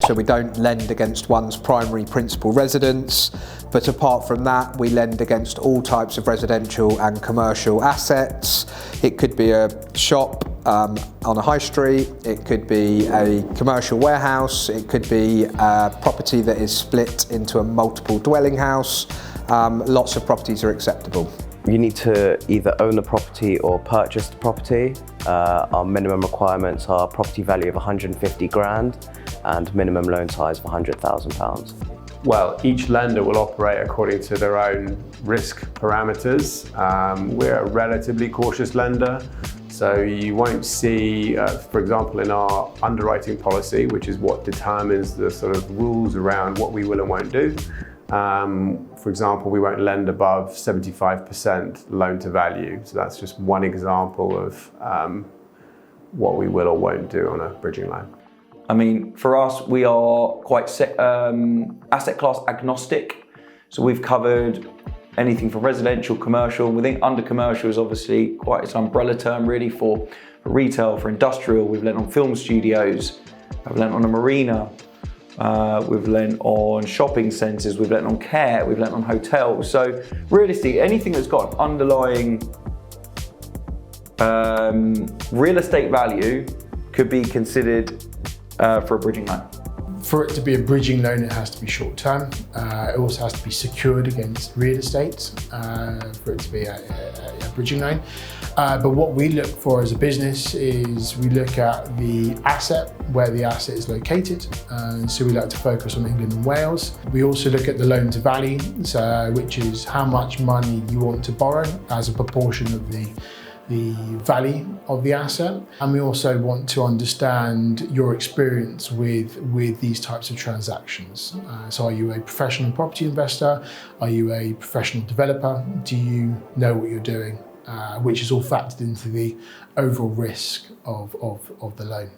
so we don't lend against one's primary principal residence. But apart from that, we lend against all types of residential and commercial assets. It could be a shop on a high street, it could be a commercial warehouse, it could be a property that is split into a multiple dwelling house. Lots of properties are acceptable. You need to either own the property or purchase the property. Our minimum requirements are property value of 150 grand and minimum loan size of £100,000. Well, each lender will operate according to their own risk parameters. We're a relatively cautious lender, so you won't see, for example, in our underwriting policy, which is what determines the sort of rules around what we will and won't do. For example, we won't lend above 75% loan to value. So that's just one example of what we will or won't do on a bridging loan. I mean, for us, we are quite asset class agnostic. So we've covered anything from residential, commercial. We think under commercial is obviously quite an umbrella term really for retail, for industrial. We've lent on film studios, we've lent on a marina, we've lent on shopping centres, we've lent on care, we've lent on hotels. So realistically, anything that's got an underlying real estate value could be considered for a bridging loan. For it to be a bridging loan, it has to be short term. It also has to be secured against real estate for it to be a bridging loan. But what we look for as a business is we look at the asset, where the asset is located. So we like to focus on England and Wales. We also look at the loan to value, which is how much money you want to borrow as a proportion of the value of the asset. And we also want to understand your experience with these types of transactions. So are you a professional property investor? Are you a professional developer? Do you know what you're doing? Which is all factored into the overall risk of the loan.